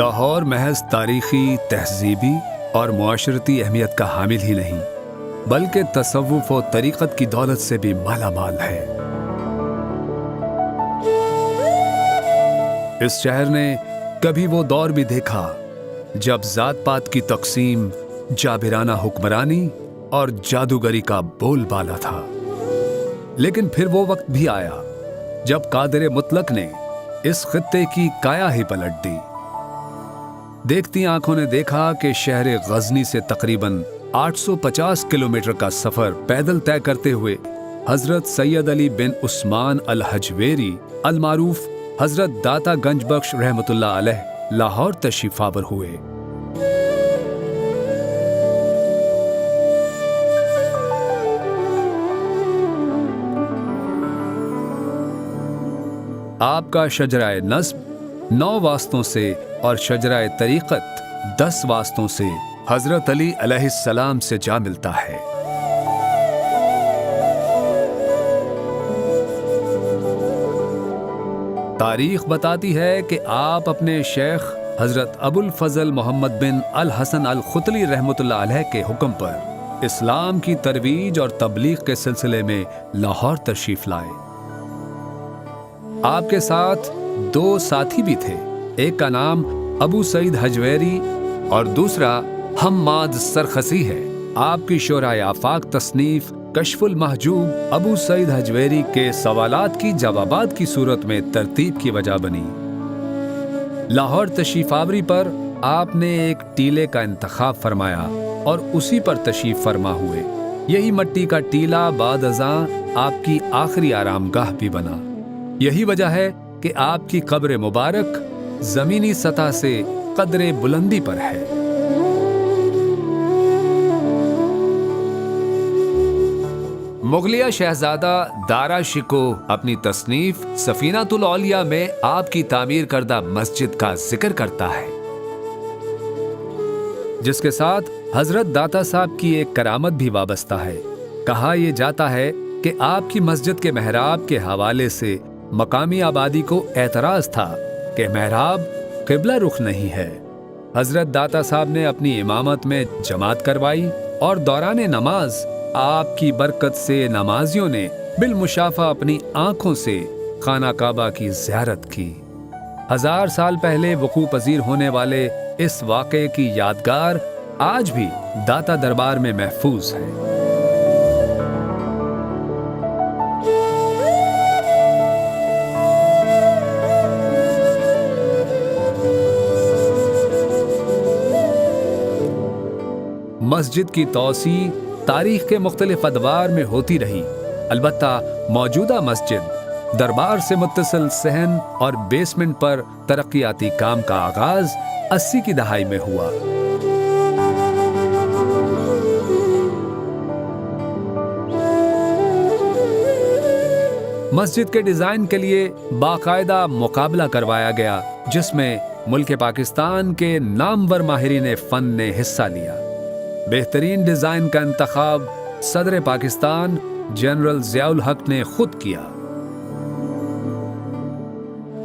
لاہور محض تاریخی، تہذیبی اور معاشرتی اہمیت کا حامل ہی نہیں بلکہ تصوف و طریقت کی دولت سے بھی مالا مال ہے۔ اس شہر نے کبھی وہ دور بھی دیکھا جب ذات پات کی تقسیم، جابرانہ حکمرانی اور جادوگری کا بول بالا تھا، لیکن پھر وہ وقت بھی آیا جب قادر مطلق نے اس خطے کی کایا ہی پلٹ دی۔ دیکھتی آنکھوں نے دیکھا کہ شہر غزنی سے تقریباً 850 کلومیٹر کا سفر پیدل طے کرتے ہوئے حضرت سید علی بن عثمان الحجویری المعروف حضرت داتا گنج بخش رحمۃ اللہ علیہ لاہور تشریف آور ہوئے۔ آپ کا شجرہ نصب 9 واسطوں سے اور شجرہ طریقت 10 واسطوں سے حضرت علی علیہ السلام سے جا ملتا ہے۔ تاریخ بتاتی ہے کہ آپ اپنے شیخ حضرت ابو الفضل محمد بن الحسن الختلی رحمۃ اللہ علیہ کے حکم پر اسلام کی ترویج اور تبلیغ کے سلسلے میں لاہور تشریف لائے۔ آپ کے ساتھ 2 ساتھی بھی تھے، ایک کا نام ابو سعید حجویری اور دوسرا حماد سرخسی ہے۔ آپ کی شورائے آفاق تصنیف کشف المحجوب ابو سعید حجویری کے سوالات کی جوابات کی صورت میں ترتیب کی وجہ بنی۔ لاہور تشریف آوری پر آپ نے ایک ٹیلے کا انتخاب فرمایا اور اسی پر تشریف فرما ہوئے۔ یہی مٹی کا ٹیلا بعد ازاں آپ کی آخری آرام گاہ بھی بنا۔ یہی وجہ ہے کہ آپ کی قبر مبارک زمینی سطح سے قدر بلندی پر ہے۔ مغلیہ شہزادہ دارا شکو اپنی تصنیف سفینۃ الاولیاء میں آپ کی تعمیر کردہ مسجد کا ذکر کرتا ہے، جس کے ساتھ حضرت داتا صاحب کی ایک کرامت بھی وابستہ ہے۔ کہا یہ جاتا ہے کہ آپ کی مسجد کے محراب کے حوالے سے مقامی آبادی کو اعتراض تھا کہ محراب قبلہ رخ نہیں ہے۔ حضرت داتا صاحب نے اپنی امامت میں جماعت کروائی اور دوران نماز آپ کی برکت سے نمازیوں نے بالمشافہ اپنی آنکھوں سے خانہ کعبہ کی زیارت کی۔ 1000 سال پہلے وقوع پذیر ہونے والے اس واقعے کی یادگار آج بھی داتا دربار میں محفوظ ہے۔ مسجد کی توسیع تاریخ کے مختلف ادوار میں ہوتی رہی، البتہ موجودہ مسجد دربار سے متصل صحن اور بیسمنٹ پر ترقیاتی کام کا آغاز 80 کی دہائی میں ہوا۔ مسجد کے ڈیزائن کے لیے باقاعدہ مقابلہ کروایا گیا، جس میں ملک پاکستان کے نامور ماہرین فن نے حصہ لیا۔ بہترین ڈیزائن کا انتخاب صدر پاکستان جنرل ضیاء الحق نے خود کیا۔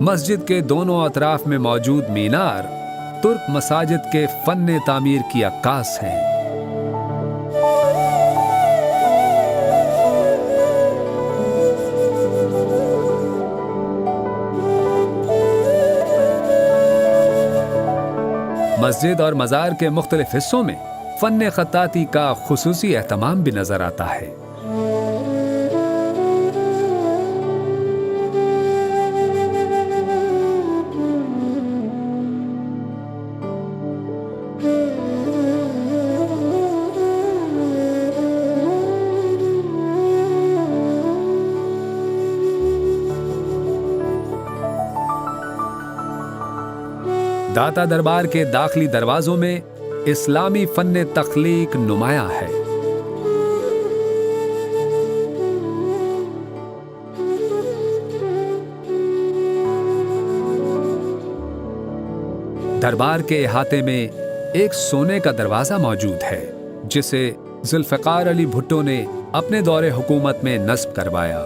مسجد کے دونوں اطراف میں موجود مینار ترک مساجد کے فن تعمیر کی عکاس ہیں۔ مسجد اور مزار کے مختلف حصوں میں فن خطاطی کا خصوصی اہتمام بھی نظر آتا ہے۔ داتا دربار کے داخلی دروازوں میں اسلامی فن تخلیق نمایاں ہے۔ دربار کے احاطے میں ایک سونے کا دروازہ موجود ہے، جسے ذوالفقار علی بھٹو نے اپنے دور حکومت میں نصب کروایا۔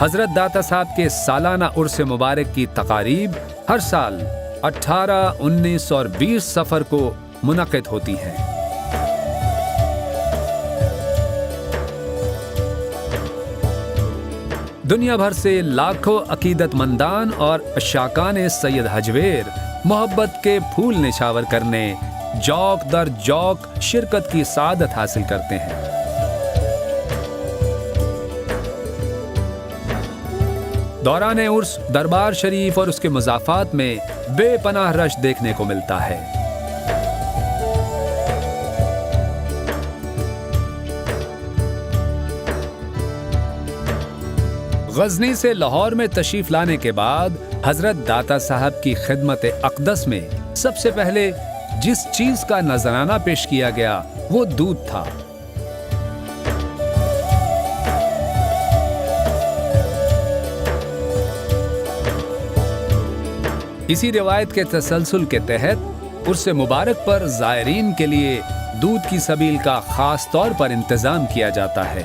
حضرت داتا صاحب کے سالانہ عرس مبارک کی تقاریب ہر سال 18، 19 اور 20 صفر کو منعقد ہوتی ہیں۔ دنیا بھر سے لاکھوں عقیدت مندان اور عشاقان سید حجویر محبت کے پھول نچھاور کرنے جوق در جوق شرکت کی سعادت حاصل کرتے ہیں۔ دوران عرس دربار شریف اور اس کے مضافات میں بے پناہ رش دیکھنے کو ملتا ہے۔ غزنی سے لاہور میں تشریف لانے کے بعد حضرت داتا صاحب کی خدمت اقدس میں سب سے پہلے جس چیز کا نذرانہ پیش کیا گیا وہ دودھ تھا۔ اسی روایت کے تسلسل کے تحت عرس مبارک پر زائرین کے لیے دودھ کی سبیل کا خاص طور پر انتظام کیا جاتا ہے۔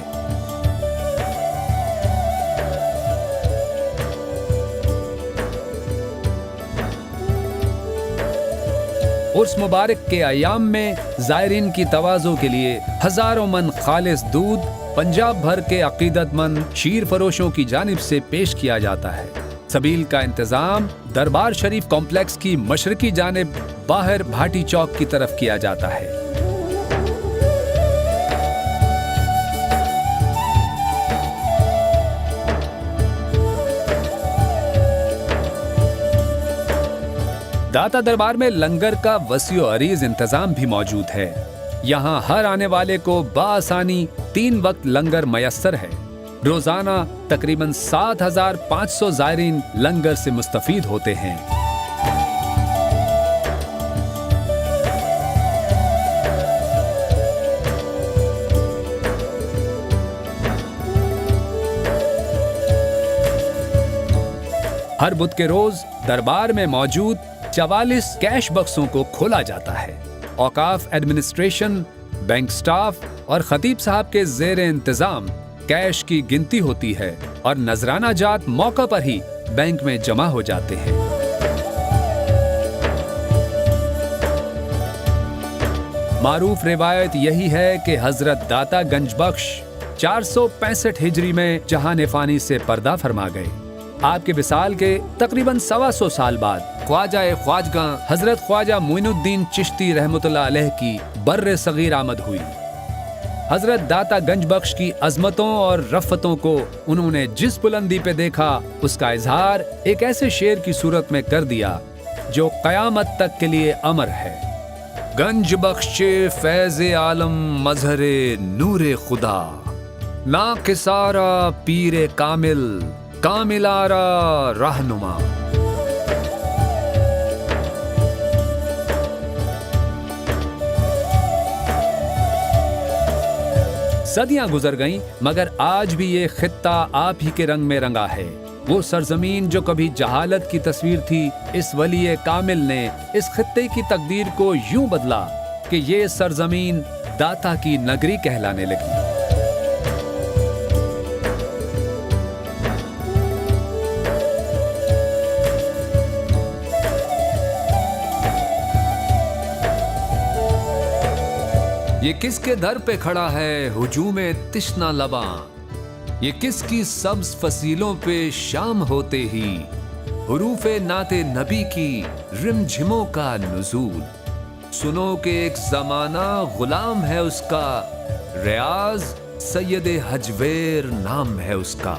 عرس مبارک کے ایام میں زائرین کی تواضع کے لیے ہزاروں من خالص دودھ پنجاب بھر کے عقیدت مند شیر فروشوں کی جانب سے پیش کیا جاتا ہے۔ سبیل کا انتظام دربار شریف کمپلیکس کی مشرقی جانب باہر بھاٹی چوک کی طرف کیا جاتا ہے۔ داتا دربار میں لنگر کا وسیع و عریض انتظام بھی موجود ہے۔ یہاں ہر آنے والے کو بآسانی 3 وقت لنگر میسر ہے۔ روزانہ تقریباً 7500 زائرین لنگر سے مستفید ہوتے ہیں۔ ہر بدھ کے روز دربار میں موجود 44 کیش بکسوں کو کھولا جاتا ہے۔ اوقاف ایڈمنسٹریشن، بینک سٹاف اور خطیب صاحب کے زیر انتظام کیش کی گنتی ہوتی ہے اور نذرانہ جات موقع پر ہی بینک میں جمع ہو جاتے ہیں۔ معروف روایت یہی ہے کہ حضرت داتا گنج بخش 465 ہجری میں جہان فانی سے پردہ فرما گئے۔ آپ کے وصال کے تقریباً 125 سال بعد خواجہ خواجگاں حضرت خواجہ معین الدین چشتی رحمۃ اللہ علیہ کی بر صغیر آمد ہوئی۔ حضرت داتا گنج بخش کی عظمتوں اور رفتوں کو انہوں نے جس بلندی پہ دیکھا اس کا اظہار ایک ایسے شعر کی صورت میں کر دیا جو قیامت تک کے لیے امر ہے۔ گنج بخش فیض عالم مظہر نور خدا، ناقصارا پیر کامل کاملارا رہنما۔ صدیاں گزر گئیں مگر آج بھی یہ خطہ آپ ہی کے رنگ میں رنگا ہے۔ وہ سرزمین جو کبھی جہالت کی تصویر تھی، اس ولی کامل نے اس خطے کی تقدیر کو یوں بدلا کہ یہ سرزمین داتا کی نگری کہلانے لگی۔ یہ کس کے در پہ کھڑا ہے ہجوم تشنہ لباں، یہ کس کی سبز فصیلوں پہ شام ہوتے ہی حروف نعت نبی کی رم جھموں کا نزول۔ سنو کہ ایک زمانہ غلام ہے اس کا، ریاض سید حجویر نام ہے اس کا۔